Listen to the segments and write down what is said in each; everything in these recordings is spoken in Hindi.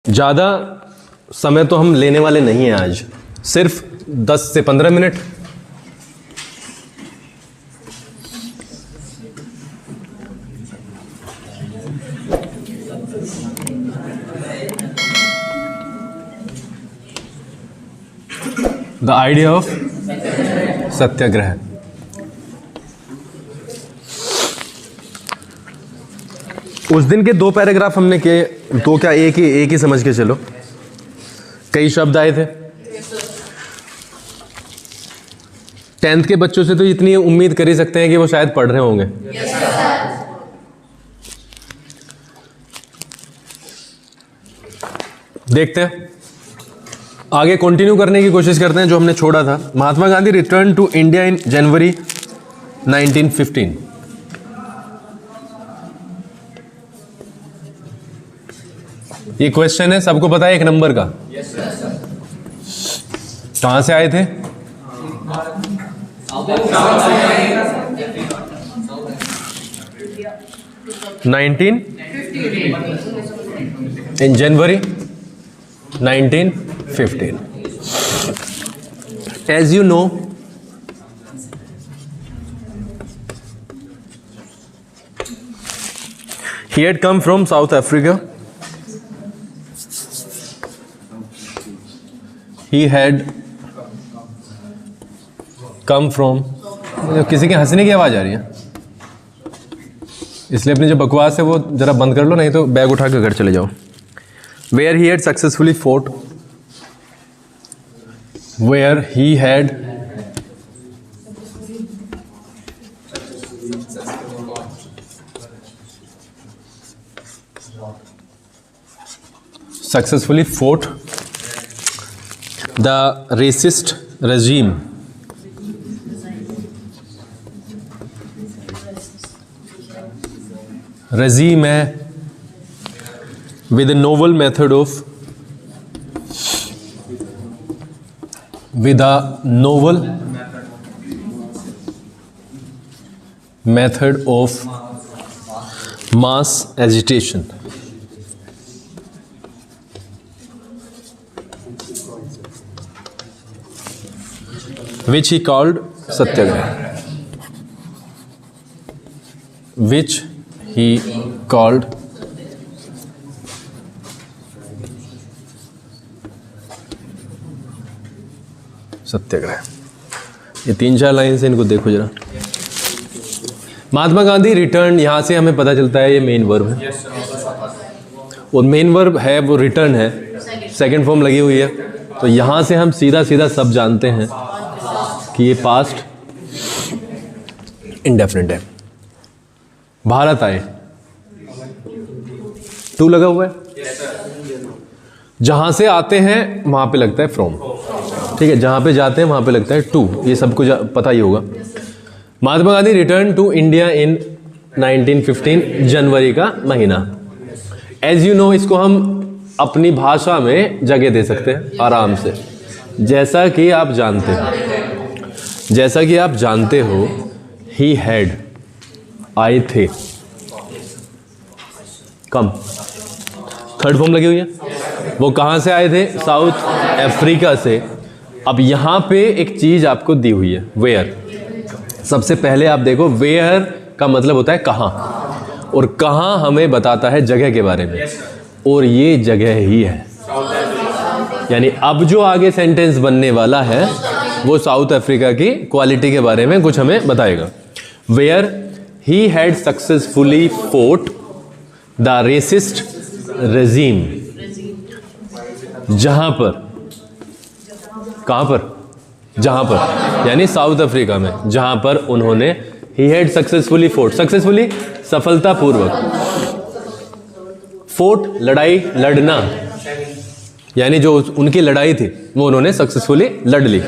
ज़्यादा समय तो हम लेने वाले नहीं हैं आज, सिर्फ 10 से 15 मिनट। द आइडिया ऑफ सत्याग्रह। उस दिन के 2 पैराग्राफ हमने किए, तो क्या एक ही समझ के चलो। कई शब्द आए थे। 10th के बच्चों से तो इतनी उम्मीद कर ही सकते हैं कि वो शायद पढ़ रहे होंगे। देखते हैं, आगे कंटिन्यू करने की कोशिश करते हैं जो हमने छोड़ा था। Mahatma Gandhi return to India in January 1915। ये क्वेश्चन है, सबको पता है, 1 नंबर का। कहां से आए थे? इन January 1915. As you know, he had come from South Africa. He had come from, किसी के हंसने की आवाज आ रही है, इसलिए अपनी जो बकवास है वो जरा बंद कर लो, नहीं तो बैग उठा के घर चले जाओ। Where he had successfully fought, where he had successfully fought the racist regime है with a novel method of mass agitation, which he called satyagraha, सत्याग्रह। ये 3-4 लाइन से इनको देखो जरा। महात्मा गांधी रिटर्न, यहां से हमें पता चलता है ये मेन वर्ब है, और मेन वर्ब है वो रिटर्न है, सेकंड फॉर्म लगी हुई है, तो यहां से हम सीधा सब जानते हैं कि ये पास्ट इंडेफिनिट है। भारत आए, 2 लगा हुआ है, जहां से आते हैं वहां पे लगता है फ्रॉम, ठीक है, जहां पे जाते हैं वहां पे लगता है टू, ये सबको पता ही होगा। Mahatma Gandhi return to India in 1915, जनवरी का महीना। एज यू नो, इसको हम अपनी भाषा में जगह दे सकते हैं आराम से, जैसा कि आप जानते हो, ही हैड, आए थे, कम, थर्ड फॉर्म लगी हुई है। वो कहां से आए थे? साउथ अफ्रीका से। अब यहां पे एक चीज आपको दी हुई है, वेयर। सबसे पहले आप देखो, वेयर का मतलब होता है कहां, और कहां हमें बताता है जगह के बारे में, और ये जगह ही है। यानी अब जो आगे सेंटेंस बनने वाला है वो साउथ अफ्रीका की क्वालिटी के बारे में कुछ हमें बताएगा। Where he had successfully fought the racist regime, जहां पर, कहां पर? जहां पर, यानी साउथ अफ्रीका में, जहां पर उन्होंने, ही हैड सक्सेसफुली फोर्ट, सक्सेसफुली सफलतापूर्वक, फोर्ट लड़ाई, लड़ना, यानी जो उनकी लड़ाई थी वो उन्होंने सक्सेसफुली लड़ ली,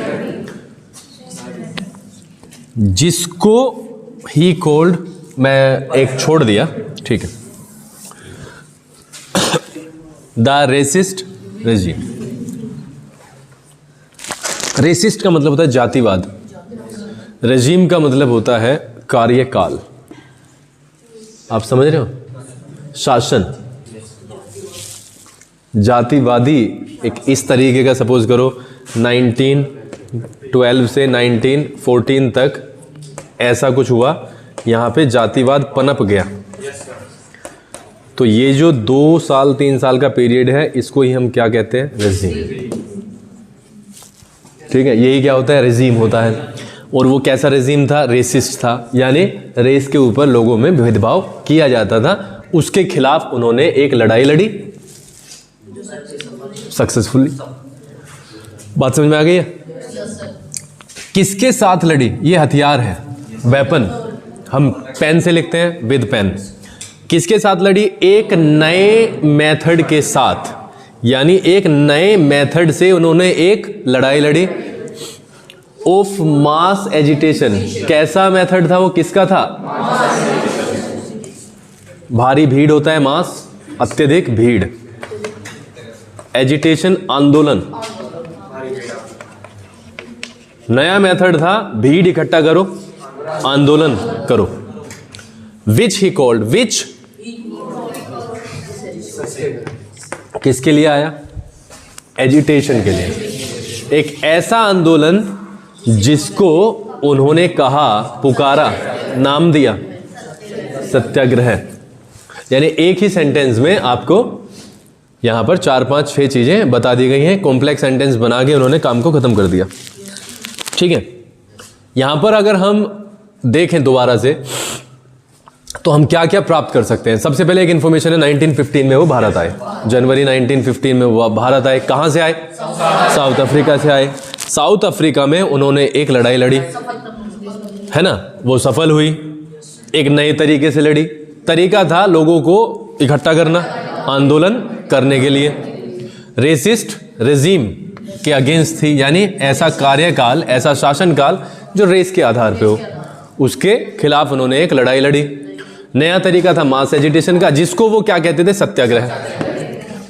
जिसको ही कॉल्ड, मैं एक छोड़ दिया, ठीक है, द रेसिस्ट रेजीम। रेसिस्ट का मतलब होता है जातिवाद, रेजीम का मतलब होता है कार्यकाल। आप समझ रहे हो? शासन। जातिवादी एक इस तरीके का, सपोज करो 1912 से 1914 तक ऐसा कुछ हुआ, यहाँ पे जातिवाद पनप गया। तो ये जो 2 साल 3 साल का पीरियड है, इसको ही हम क्या कहते हैं? रेजीम। ठीक है, यही क्या होता है? रेजीम होता है। और वो कैसा रेजीम था? रेसिस्ट था, यानी रेस के ऊपर लोगों में भेदभाव किया जाता था। उसके खिलाफ उन्होंने एक लड़ाई लड़ी, सक्सेसफुली। बात समझ में आ गई है? किसके साथ लड़ी? ये हथियार है, वेपन, हम पेन से लिखते हैं, विद पेन। किसके साथ लड़ी? एक नए मेथड के साथ, यानी एक नए मेथड से उन्होंने एक लड़ाई लड़ी, ऑफ मास एजिटेशन। कैसा मेथड था वो? किसका था? भारी भीड़ होता है, मास, अत्यधिक भीड़। एजिटेशन, आंदोलन। नया मेथड था, भीड़ इकट्ठा करो, आंदोलन करो। विच ही कॉल्ड, विच किसके लिए आया? एजिटेशन के लिए। एक ऐसा आंदोलन जिसको उन्होंने कहा, पुकारा, नाम दिया सत्याग्रह। यानी एक ही सेंटेंस में आपको यहां पर 4 5 6 चीजें बता दी गई हैं। कॉम्प्लेक्स सेंटेंस बना के उन्होंने काम को खत्म कर दिया। ठीक है, यहां पर अगर हम देखें दोबारा से, तो हम क्या क्या प्राप्त कर सकते हैं? सबसे पहले एक इंफॉर्मेशन है, 1915 में वो भारत आए। जनवरी 1915 में वो भारत आए। कहां से आए? साउथ अफ्रीका से आए। साउथ अफ्रीका में उन्होंने एक लड़ाई लड़ी, है ना, वो सफल हुई। एक नए तरीके से लड़ी। तरीका था लोगों को इकट्ठा करना, आंदोलन करने के लिए। रेसिस्ट रेजीम के अगेंस्ट थी, यानी ऐसा कार्यकाल, ऐसा शासनकाल जो रेस के आधार पे हो, उसके खिलाफ उन्होंने एक लड़ाई लड़ी। नया तरीका था मास एजिटेशन का, जिसको वो क्या कहते थे? सत्याग्रह।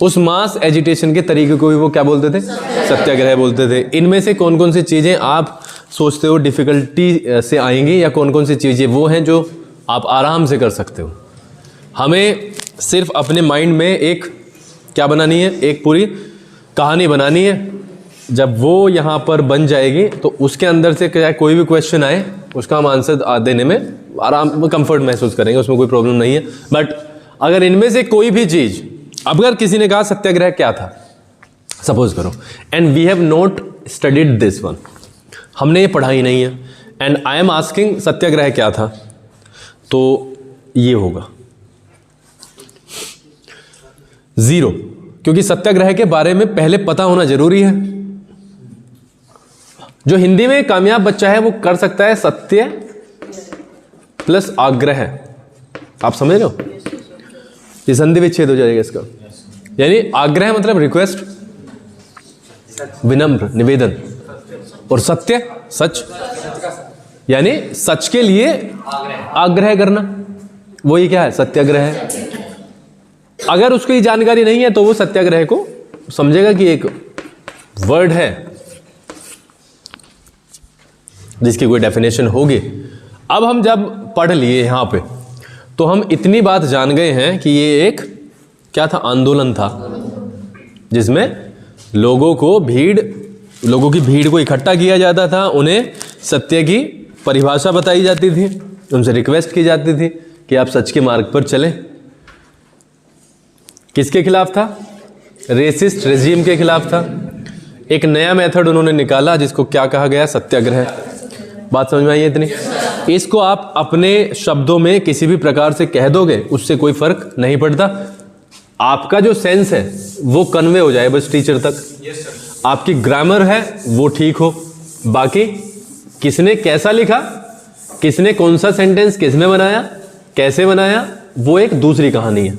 उस मास एजिटेशन के तरीके को भी वो क्या बोलते थे? सत्याग्रह बोलते थे। इनमें से कौन कौन सी चीजें आप सोचते हो डिफिकल्टी से आएंगी, या कौन कौन सी चीजें वो हैं जो आप आराम से कर सकते हो? हमें सिर्फ अपने माइंड में एक क्या बनानी है? एक पूरी कहानी बनानी है। जब वो यहाँ पर बन जाएगी तो उसके अंदर से क्या कोई भी क्वेश्चन आए, उसका हम आंसर देने में आराम, कंफर्ट महसूस करेंगे, उसमें कोई प्रॉब्लम नहीं है। बट अगर इनमें से कोई भी चीज, अगर किसी ने कहा सत्याग्रह क्या था, सपोज करो, and we have not studied this one, हमने ये पढ़ा ही नहीं है, and I am asking satyagraha क्या था, तो ये होगा 0, क्योंकि सत्याग्रह के बारे में पहले पता होना जरूरी है। जो हिंदी में कामयाब बच्चा है वो कर सकता है सत्य प्लस आग्रह। आप समझ रहे हो? ये संधि विच्छेद हो जाएगा इसका। यानी आग्रह मतलब रिक्वेस्ट, विनम्र, निवेदन, और सत्य सच, यानी सच के लिए आग्रह करना, वही क्या है? सत्याग्रह है। अगर उसको ये जानकारी नहीं है तो वो सत्याग्रह को समझेगा कि एक वर्ड है जिसकी कोई डेफिनेशन होगी। अब हम जब पढ़ लिए यहां पे, तो हम इतनी बात जान गए हैं कि ये एक क्या था? आंदोलन था, जिसमें लोगों की भीड़ को इकट्ठा किया जाता था। उन्हें सत्य की परिभाषा बताई जाती थी, उनसे रिक्वेस्ट की जाती थी कि आप सच के मार्ग पर चलें। किसके खिलाफ था? रेसिस्ट रेजिम के खिलाफ था। एक नया मेथड उन्होंने निकाला जिसको क्या कहा गया? सत्याग्रह। बात समझ में आई है इतनी? इसको आप अपने शब्दों में किसी भी प्रकार से कह दोगे, उससे कोई फर्क नहीं पड़ता। आपका जो सेंस है वो कन्वे हो जाए बस टीचर तक। आपकी ग्रामर है वो ठीक हो, बाकी किसने कैसा लिखा, किसने कौन सा सेंटेंस किसमें बनाया, कैसे बनाया, वो एक दूसरी कहानी है।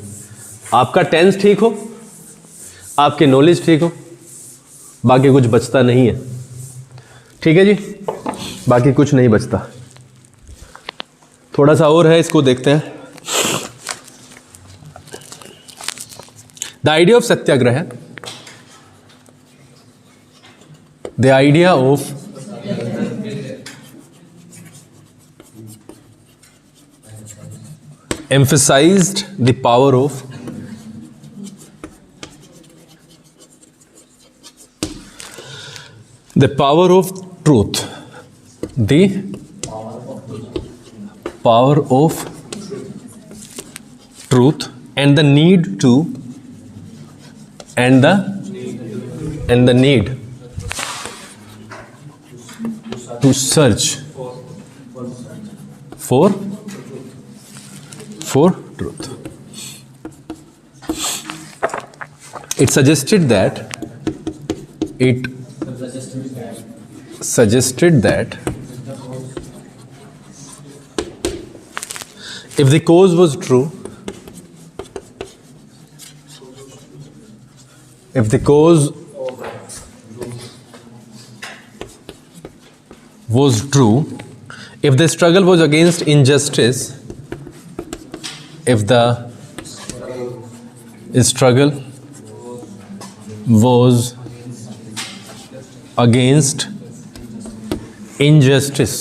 आपका टेंस ठीक हो, आपकी नॉलेज ठीक हो, बाकी कुछ बचता नहीं है। ठीक है जी, बाकी कुछ नहीं बचता। थोड़ा सा और है, इसको देखते हैं। The idea of Satyagraha, the idea of emphasized the power of the power of truth, the power of truth and the need to and the need to search for truth. It suggested that if the cause was true, if the cause was true, if the struggle was against injustice, if the struggle was against injustice,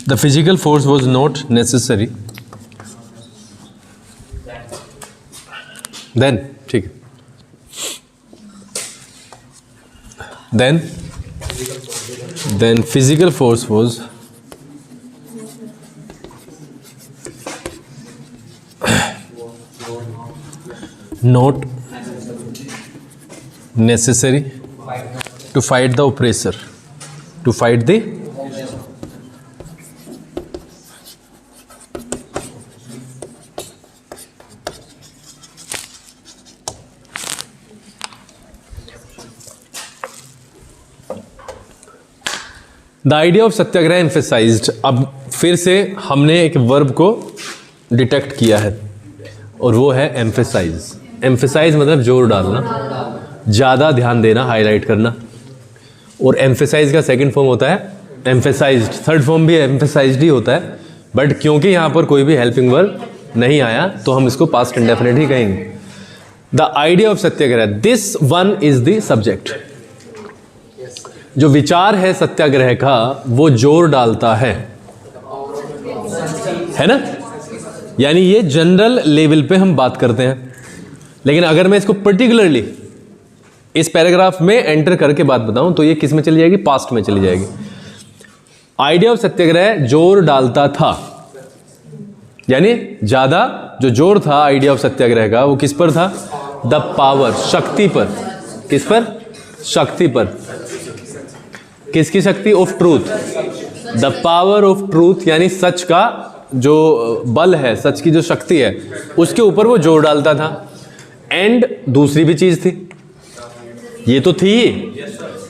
the physical force was not necessary, then ठीक है, then physical force was not necessary to fight the oppressor, to fight the the idea of Satyagraha emphasised. अब फिर से हमने एक वर्ब को डिटेक्ट किया है और वो है एम्फेसाइज। एम्फेसाइज मतलब जोर डालना, ज़्यादा ध्यान देना, हाईलाइट करना। और एम्फेसाइज का सेकंड फॉर्म होता है एम्फेसाइज्ड, थर्ड फॉर्म भी एम्फेसाइज्ड ही होता है, बट क्योंकि यहाँ पर कोई भी हेल्पिंग वर्ब नहीं आया तो हम इसको पास्ट इंडेफिनिट ही कहेंगे। The idea of Satyagraha, this one is the subject. जो विचार है सत्याग्रह का वो जोर डालता है ना, यानी ये जनरल लेवल पे हम बात करते हैं। लेकिन अगर मैं इसको पर्टिकुलरली इस पैराग्राफ में एंटर करके बात बताऊं तो ये किस में चली जाएगी, पास्ट में चली जाएगी। आइडिया ऑफ सत्याग्रह जोर डालता था, यानी ज्यादा जो जोर था आइडिया ऑफ सत्याग्रह का वो किस पर था, द पावर, शक्ति पर। किस पर, शक्ति पर। किसकी शक्ति, of truth, the power of truth, यानी सच का जो बल है, सच की जो शक्ति है उसके ऊपर वो जोर डालता था। एंड दूसरी भी चीज थी, ये तो थी,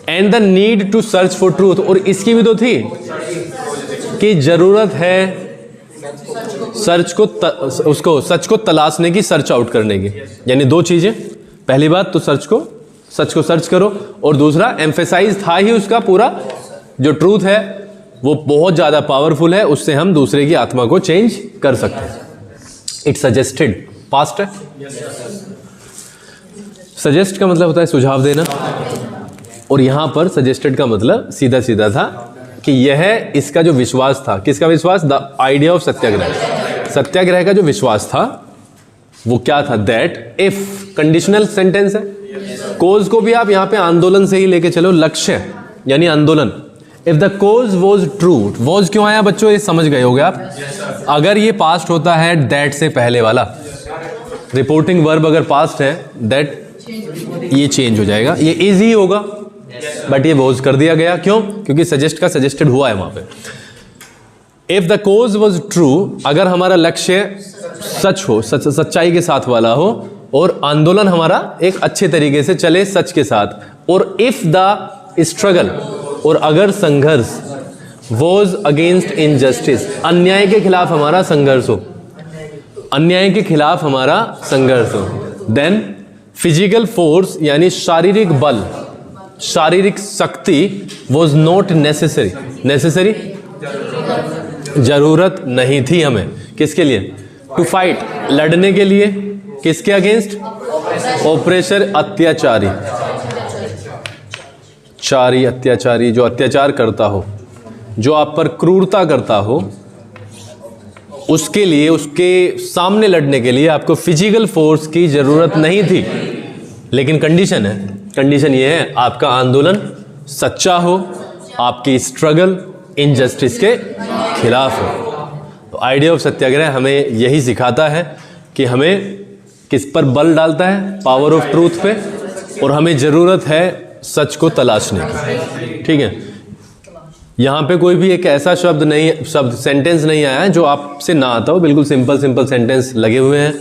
and the need to search for truth, और इसकी भी तो थी कि जरूरत है सर्च को उसको सच को तलाशने की, सर्च आउट करने की। यानी दो चीजें, पहली बात तो सच को सर्च करो, और दूसरा एम्फेसाइज था ही उसका पूरा जो ट्रूथ है वो बहुत ज्यादा पावरफुल है, उससे हम दूसरे की आत्मा को चेंज कर सकते हैं। इट सजेस्टेड, पास्ट है। सजेस्ट का मतलब होता है सुझाव देना, और यहां पर सजेस्टेड का मतलब सीधा सीधा था कि यह इसका जो विश्वास था, किसका विश्वास, द आइडिया ऑफ सत्याग्रह। सत्याग्रह का जो विश्वास था वो क्या था, दैट इफ, कंडीशनल सेंटेंस है, कोज को भी आप यहां पे आंदोलन से ही लेके चलो, लक्ष्य यानी आंदोलन। If the cause was true, was क्यों आया बच्चों, ये समझ गए होगे आप। अगर ये पास्ट होता है दैट से पहले वाला, रिपोर्टिंग वर्ब अगर पास्ट है, दैट ये चेंज हो जाएगा, ये इजी होगा, बट ये वॉज कर दिया गया। क्यों, क्योंकि सजेस्ट का सजेस्टेड हुआ है वहां पे। If the cause was true, अगर हमारा लक्ष्य सच हो, सच्चाई के साथ वाला हो, और आंदोलन हमारा एक अच्छे तरीके से चले सच के साथ, और इफ द स्ट्रगल, और अगर संघर्ष, वॉज अगेंस्ट इनजस्टिस, अन्याय के खिलाफ हमारा संघर्ष हो, अन्याय के खिलाफ हमारा संघर्ष हो, देन फिजिकल फोर्स यानी शारीरिक बल, शारीरिक शक्ति, वॉज नॉट नेसेसरी, नेसेसरी जरूरत नहीं थी हमें, किसके लिए, टू फाइट, लड़ने के लिए, किसके अगेंस्ट, ऑपरेशर, अत्याचारी, चारी, अत्याचारी, जो अत्याचार करता हो, जो आप पर क्रूरता करता हो, उसके लिए, उसके सामने लड़ने के लिए आपको फिजिकल फोर्स की जरूरत नहीं थी, लेकिन कंडीशन है, कंडीशन ये है आपका आंदोलन सच्चा हो, आपकी स्ट्रगल इनजस्टिस के खिलाफ हो। तो आइडिया ऑफ सत्याग्रह हमें यही सिखाता है कि हमें किस पर बल डालता है, पावर ऑफ ट्रूथ पे, और हमें जरूरत है सच को तलाशने की। ठीक है, यहाँ पे कोई भी एक ऐसा शब्द सेंटेंस नहीं आया है जो आपसे ना आता हो, बिल्कुल सिंपल सेंटेंस लगे हुए हैं,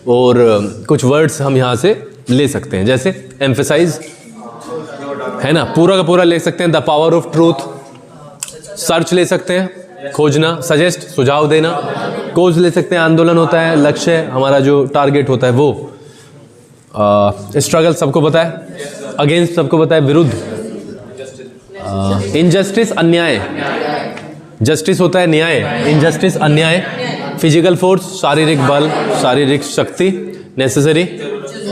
और कुछ वर्ड्स हम यहाँ से ले सकते हैं, जैसे एम्फेसाइज है ना, पूरा का पूरा ले सकते हैं, the power of truth, search ले सकते हैं, खोजना, सजेस्ट सुझाव देना, कोज ले सकते हैं, आंदोलन होता है, लक्ष्य हमारा जो टारगेट होता है वो, स्ट्रगल सबको पता है, अगेंस्ट सबको पता है, विरुद्ध, इनजस्टिस अन्याय, जस्टिस होता है न्याय, इनजस्टिस अन्याय, फिजिकल फोर्स शारीरिक बल, शारीरिक शक्ति, नेसेसरी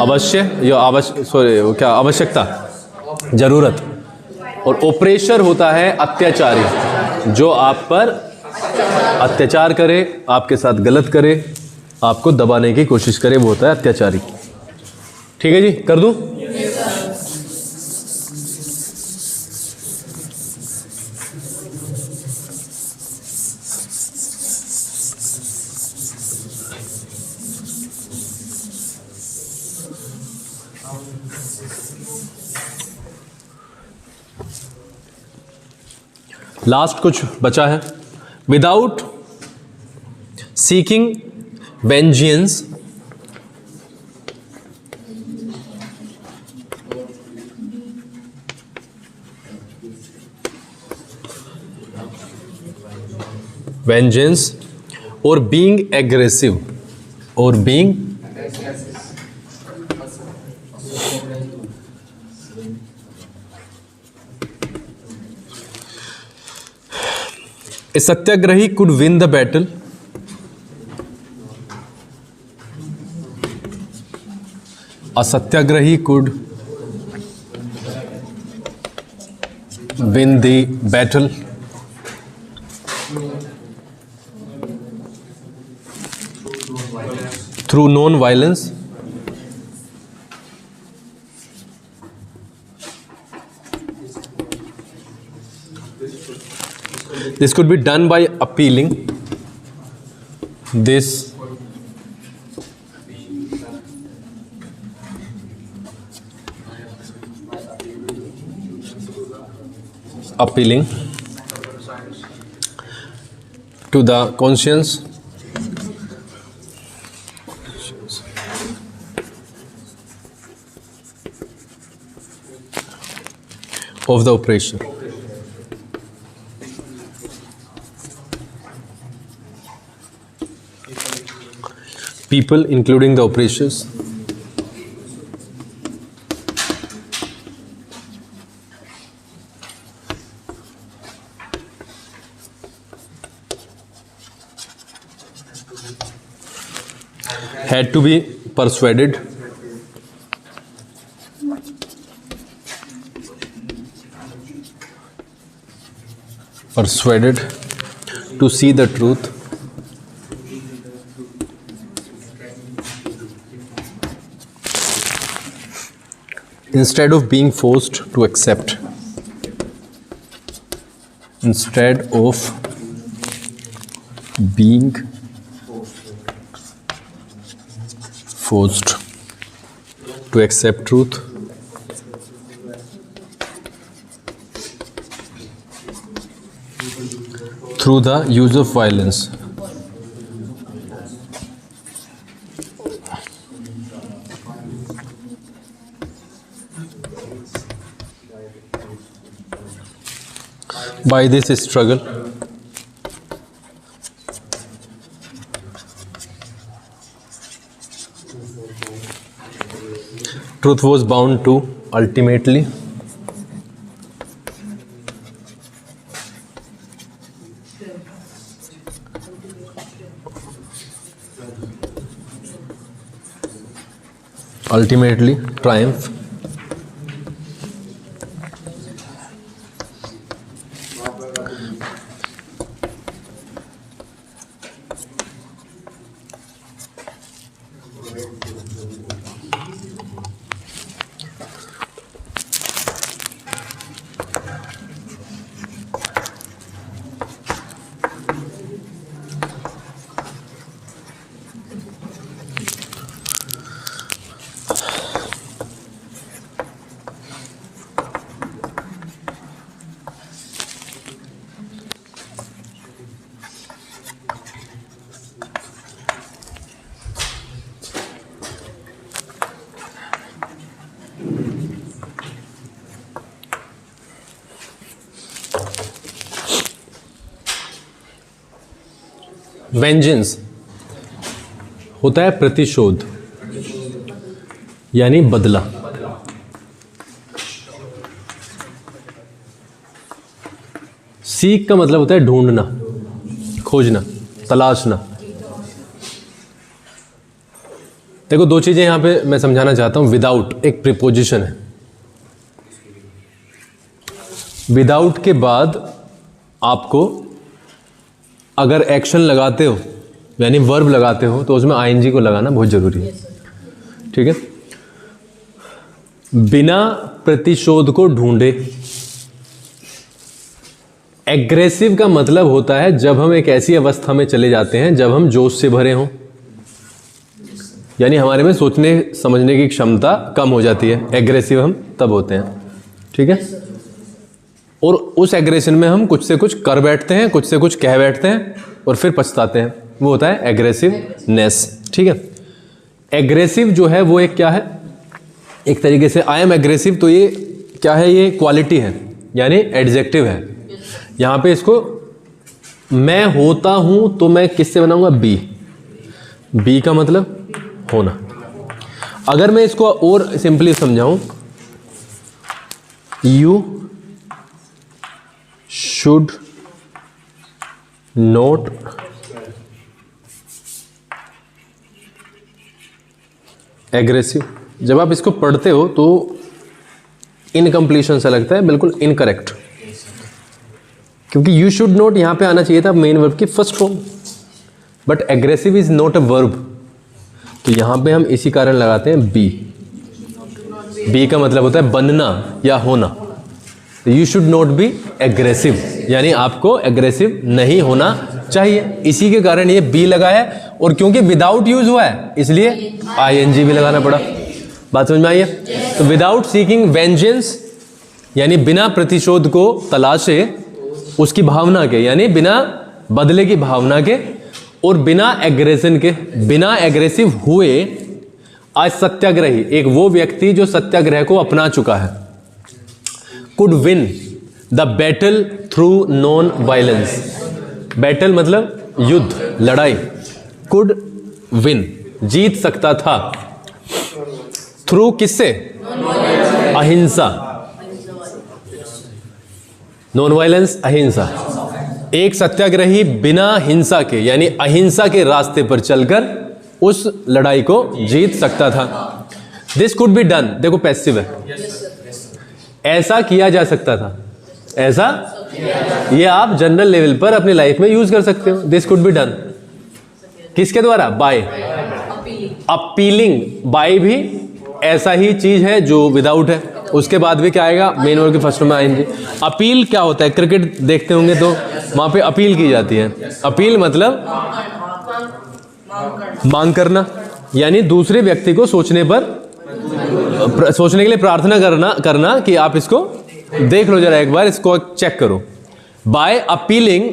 अवश्य या आवश्यकता जरूरत, और ओप्रेशर होता है अत्याचारी, जो आप पर अत्याचार करे, आपके साथ गलत करे, आपको दबाने की कोशिश करे, वो होता है अत्याचारी। ठीक है जी, कर दूं? लास्ट कुछ बचा है। विदाउट सीकिंग वेंजियंस और बीइंग एग्रेसिव, और being a satyagrahi could win the battle a satyagrahi could win the battle through non-violence This could be done by appealing this to the conscience of the oppressor. People, including the oppressors, had to be persuaded to see the truth instead of being forced to accept. Instead of being forced to accept truth, through the use of violence. By this struggle, truth was bound to ultimately triumph. Vengeance होता है प्रतिशोध यानी बदला। सीक का मतलब होता है ढूंढना, खोजना, तलाशना। देखो दो चीजें यहां पे मैं समझाना चाहता हूं। विदाउट एक प्रीपोजिशन है, विदाउट के बाद आपको अगर एक्शन लगाते हो यानी वर्ब लगाते हो तो उसमें आईएनजी को लगाना बहुत जरूरी है, ठीक है। बिना प्रतिशोध को ढूंढे। एग्रेसिव का मतलब होता है जब हम एक ऐसी अवस्था में चले जाते हैं जब हम जोश से भरे हों, यानी हमारे में सोचने समझने की क्षमता कम हो जाती है। एग्रेसिव हम तब होते हैं, ठीक है। और उस एग्रेशन में हम कुछ से कुछ कर बैठते हैं, कुछ से कुछ कह बैठते हैं और फिर पछताते हैं। वो होता है एग्रेसिवनेस, ठीक है। एग्रेसिव जो है वो एक क्या है, एक तरीके से आई एम एग्रेसिव, तो ये क्या है, ये क्वालिटी है यानी एडजेक्टिव है। यहाँ पे इसको मैं होता हूं तो मैं किससे बनाऊंगा, बी। बी का मतलब होना। अगर मैं इसको और सिंपली समझाऊं, यू शुड नोट एग्रेसिव। जब आप इसको पढ़ते हो तो इनकम्प्लीशन सा लगता है, बिल्कुल इनकरेक्ट, क्योंकि यू शुड नोट यहां पे आना चाहिए था मेन वर्ब की first form, but aggressive is not a verb, तो यहां पे हम इसी कारण लगाते हैं बी। बी का मतलब होता है बनना या होना। You should not be aggressive, यानी आपको एग्रेसिव नहीं होना चाहिए। इसी के कारण ये बी लगा है, और क्योंकि विदाउट यूज हुआ है इसलिए आईएनजी भी लगाना पड़ा। बात समझ में आई है? तो विदाउट सीकिंग वेंजेंस यानी बिना प्रतिशोध को तलाशे, उसकी भावना के, यानी बिना बदले की भावना के, और बिना एग्रेशन के, बिना एग्रेसिव हुए आज सत्याग्रही, एक वो व्यक्ति जो सत्याग्रह को अपना चुका है, could win the battle through non violence. Battle मतलब युद्ध, लड़ाई। कुड विन जीत सकता था, थ्रू किससे, अहिंसा। नॉन वायलेंस अहिंसा। एक सत्याग्रही बिना हिंसा के यानी अहिंसा के रास्ते पर चलकर उस लड़ाई को जीत सकता था। दिस कुड बी डन, देखो पैसिव है, ऐसा किया जा सकता था, ऐसा ये आप जनरल लेवल पर अपनी लाइफ में यूज कर सकते हो। दिस कुड बी डन किसके द्वारा, बाय। अपीलिंग, बाय भी ऐसा ही चीज है जो विदाउट है। उसके बाद भी क्या आएगा, मेन वर्ब के फर्स्ट में आएंगे। अपील क्या होता है, क्रिकेट देखते होंगे तो वहां पे अपील की जाती है। अपील मतलब मांग करना, यानी दूसरे व्यक्ति को सोचने के लिए प्रार्थना करना कि आप इसको देख लो जरा, एक बार इसको चेक करो। बाय अपीलिंग,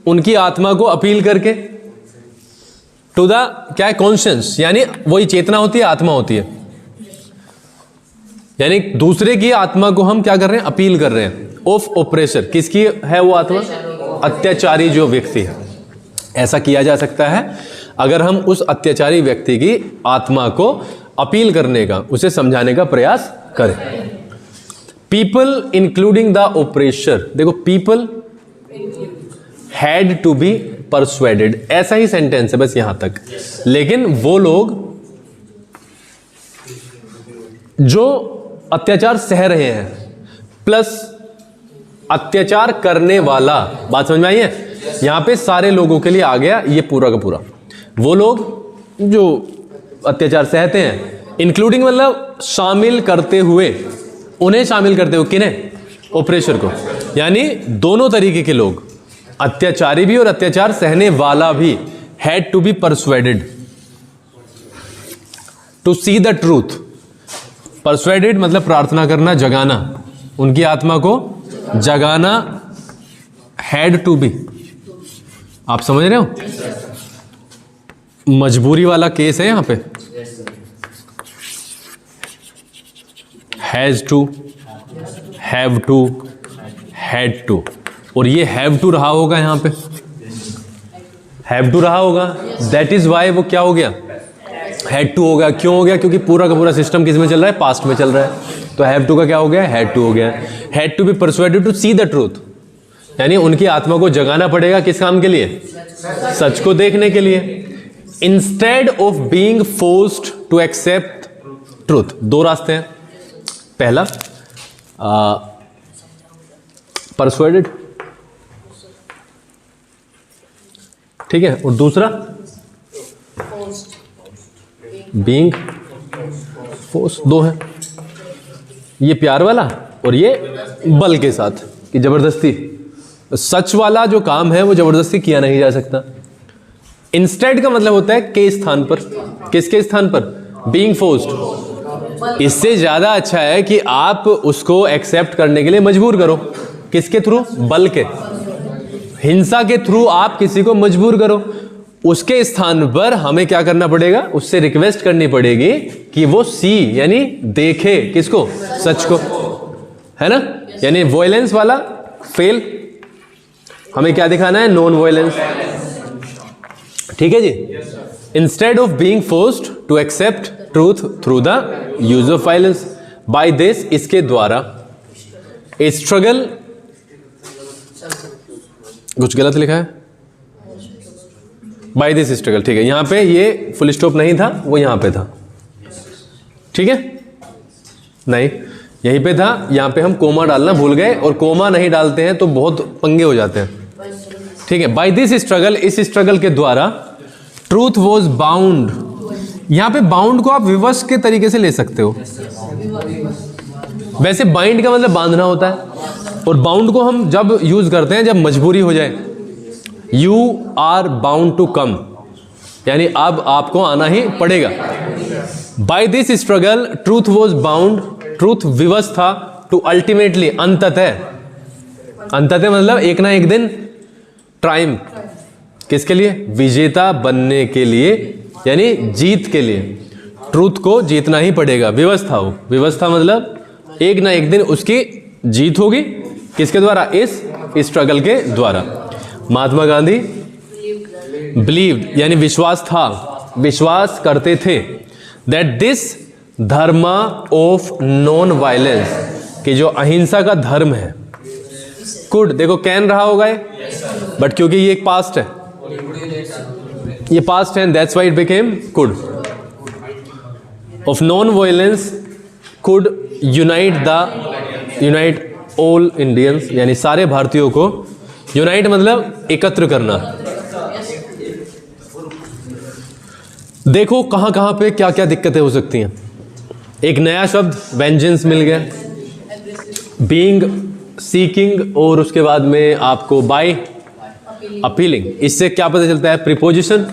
उनकी आत्मा को अपील करके, टू द क्या है, कॉन्शियस, यानी वही चेतना होती है, आत्मा होती है, यानी दूसरे की आत्मा को हम क्या कर रहे हैं, अपील कर रहे हैं। ऑफ ऑपरेशन, किसकी है वो आत्मा, अत्याचारी जो व्यक्ति है। ऐसा किया जा सकता है अगर हम उस अत्याचारी व्यक्ति की आत्मा को अपील करने का, उसे समझाने का प्रयास करें। पीपल इंक्लूडिंग द ऑपरेशर, देखो people had to be persuaded, ऐसा ही सेंटेंस है बस यहां तक। लेकिन वो लोग जो अत्याचार सह रहे हैं प्लस अत्याचार करने वाला, बात समझ में आई है? यहां पे सारे लोगों के लिए आ गया ये पूरा का पूरा। वो लोग जो अत्याचार सहते हैं, इंक्लूडिंग मतलब शामिल करते हुए, उन्हें शामिल करते हुए, किन्हें, ऑपरेशर को, यानी दोनों तरीके के लोग, अत्याचारी भी और अत्याचार सहने वाला भी, had to be persuaded to see the truth. Persuaded मतलब प्रार्थना करना, जगाना, उनकी आत्मा को जगाना, हैड टू बी, आप समझ रहे हो? मजबूरी वाला केस है यहां पे, has to, have to, had to, और ये हैव टू रहा होगा यहां पे, हैव टू रहा होगा, दैट इज वाई वो क्या हो गया, हैड टू हो गया। क्यों हो गया, क्योंकि पूरा का पूरा सिस्टम किस में चल रहा है, पास्ट में चल रहा है। तो हैव टू का क्या हो गया, हैड टू हो गया। Had to be persuaded to see the truth, यानी उनकी आत्मा को जगाना पड़ेगा किस काम के लिए, सच को देखने के लिए। Instead of being forced to accept truth, दो रास्ते हैं। पहला परसुएडेड, ठीक है, और दूसरा बीइंग फोर्स। दो है, ये प्यार वाला और ये बल के साथ कि जबरदस्ती। सच वाला जो काम है वो जबरदस्ती किया नहीं जा सकता। इंस्टेड का मतलब होता है के स्थान पर, किसके स्थान पर, बीइंग फोर्स्ड। इससे ज्यादा अच्छा है कि आप उसको एक्सेप्ट करने के लिए मजबूर करो, किसके थ्रू, बल के, हिंसा के थ्रू आप किसी को मजबूर करो। उसके स्थान पर हमें क्या करना पड़ेगा, उससे रिक्वेस्ट करनी पड़ेगी कि वो सी यानी देखे किसको, सच को, है ना। यानी वॉयलेंस वाला फेल, हमें क्या दिखाना है, नॉन वॉयलेंस, ठीक है जी। Instead of being forced to accept truth through the use of violence, by this, इसके द्वारा, ए स्ट्रगल, कुछ गलत लिखा है, बाय दिस स्ट्रगल, ठीक है। यहां पे ये फुल स्टॉप नहीं था, वो यहां पे था, ठीक है, नहीं यहीं पे था, यहां पे हम कोमा डालना भूल गए, और कोमा नहीं डालते हैं तो बहुत पंगे हो जाते हैं, ठीक है। बाय दिस स्ट्रगल, इस स्ट्रगल के द्वारा, ट्रूथ वॉज बाउंड, यहां पे बाउंड को आप विवश के तरीके से ले सकते हो। वैसे बाइंड का मतलब बांधना होता है, और बाउंड को हम जब यूज करते हैं जब मजबूरी हो जाए। You are bound to come, यानी अब आपको आना ही पड़ेगा। By this struggle truth was bound, truth विवश था, टू अल्टीमेटली, अंततः, अंततः मतलब एक ना एक दिन, ट्राइम, किसके लिए, विजेता बनने के लिए, यानी जीत के लिए। ट्रूथ को जीतना ही पड़ेगा, विवश था वो, विवश था मतलब एक ना एक दिन उसकी जीत होगी, किसके द्वारा, इस स्ट्रगल के द्वारा। महात्मा गांधी बिलीव्ड, यानी विश्वास था, विश्वास करते थे, दैट दिस धर्म ऑफ नॉन वायलेंस, कि जो अहिंसा का धर्म है, कुड, देखो कैन रहा होगा ये, बट क्योंकि ये एक पास्ट है, ये पास्ट है, that's why it became could, of non violence could unite all Indians, यानी सारे भारतीयों को, यूनाइट मतलब एकत्र करना। देखो कहां कहां पे क्या क्या दिक्कतें हो सकती हैं। एक नया शब्द वेंजेंस मिल गया, बीइंग, सीकिंग, और उसके बाद में आपको बाय, अपीलिंग। इससे क्या पता चलता है, प्रीपोजिशन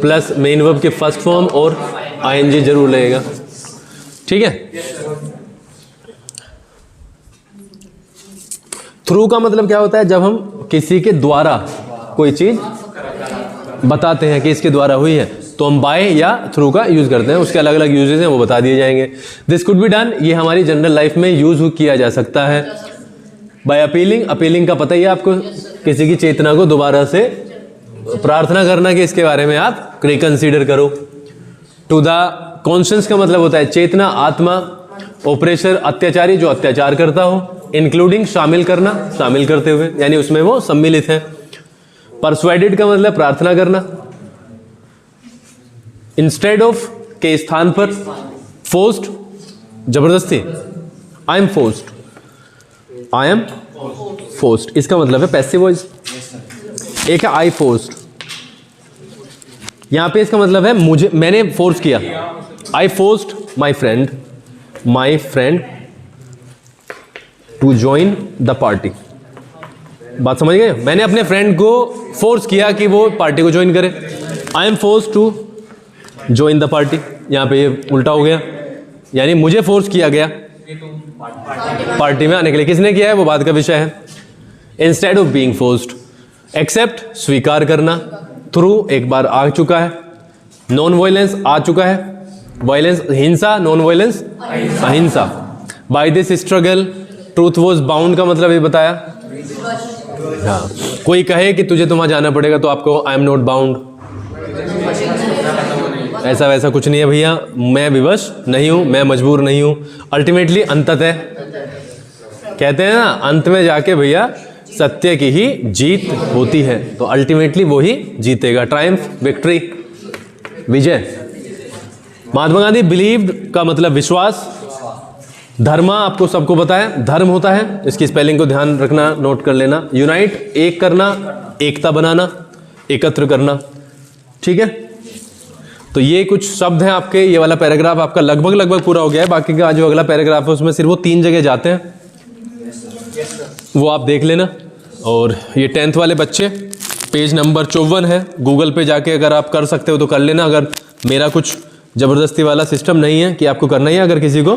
प्लस मेन वर्ब के फर्स्ट फॉर्म और आईएनजी जरूर लगेगा, ठीक है। थ्रू का मतलब क्या होता है, जब हम किसी के द्वारा कोई चीज बताते हैं कि इसके द्वारा हुई है, तो हम बाय या थ्रू का यूज करते हैं। उसके अलग अलग यूजेस हैं, वो बता दिए जाएंगे। दिस कुड बी डन, ये हमारी जनरल लाइफ में यूज किया जा सकता है। बाय अपीलिंग, अपीलिंग का पता ही है आपको, किसी की चेतना को दोबारा से प्रार्थना करना कि इसके बारे में आप रिकंसीडर करो। टू द कॉन्शियस का मतलब होता है चेतना, आत्मा। ऑपरेशर, अत्याचारी, जो अत्याचार करता हो। इंक्लूडिंग, शामिल करना, शामिल करते हुए, यानी उसमें वो सम्मिलित है। परसुएडेड का मतलब प्रार्थना करना। इंस्टेड ऑफ के स्थान पर। फोर्स्ड, जबरदस्ती, I am forced, I am forced, इसका मतलब है पैसिव वॉइस। एक है आई फोर्स्ड, यहां पे इसका मतलब है मुझे, मैंने फोर्स किया। I forced my friend to join the party. बात समझ गए, मैंने अपने फ्रेंड को फोर्स किया कि वो पार्टी को ज्वाइन करे। I am force to join the party, यहां पे ये उल्टा हो गया, यानी मुझे फोर्स किया गया पार्टी में आने के लिए। किसने किया है वो बात का विषय है। Instead of being forced, accept, स्वीकार करना। थ्रू, एक बार आ चुका है। नॉन वायलेंस, आ चुका है। वायलेंस, हिंसा। नॉन वायलेंस, अहिंसा। By this struggle, truth was bound का मतलब ये बताया, हाँ, कोई कहे कि तुझे तो वहाँ जाना पड़ेगा तो आपको आई एम नॉट बाउंड, ऐसा वैसा कुछ नहीं है भैया। मैं विवश नहीं हूँ, मैं मजबूर नहीं हूँ। अल्टीमेटली अंततः कहते हैं ना, अंत में जाके भैया सत्य की ही जीत होती है, तो अल्टीमेटली वो ही जीतेगा। ट्रायम्फ, विक्ट्री, विजय। महात्मा गांधी बिलीव्ड का मतलब विश्वास। धर्मा आपको सबको पता है, धर्म होता है, इसकी स्पेलिंग को ध्यान रखना, नोट कर लेना। यूनाइट, एक करना, एकता बनाना, एकत्र करना, ठीक है। तो ये कुछ शब्द हैं आपके। ये वाला पैराग्राफ आपका लगभग पूरा हो गया है। बाकी का जो अगला पैराग्राफ है उसमें सिर्फ वो 3 जगह जाते हैं, वो आप देख लेना। और ये 10th वाले बच्चे, पेज नंबर 54 है, गूगल पे जाके अगर आप कर सकते हो तो कर लेना। अगर मेरा कुछ ज़बरदस्ती वाला सिस्टम नहीं है कि आपको करना ही है, अगर किसी को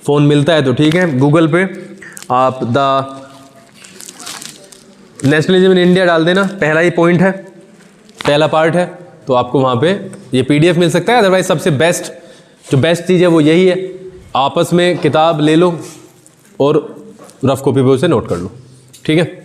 फ़ोन मिलता है तो ठीक है। गूगल पे आप द नेशनलिज्म इन इंडिया डाल देना, पहला ही पॉइंट है, पहला पार्ट है, तो आपको वहाँ पे ये PDF मिल सकता है। अदरवाइज सबसे बेस्ट, जो बेस्ट चीज़ है वो यही है, आपस में किताब ले लो और रफ कॉपी पे उसे नोट कर लो, ठीक है।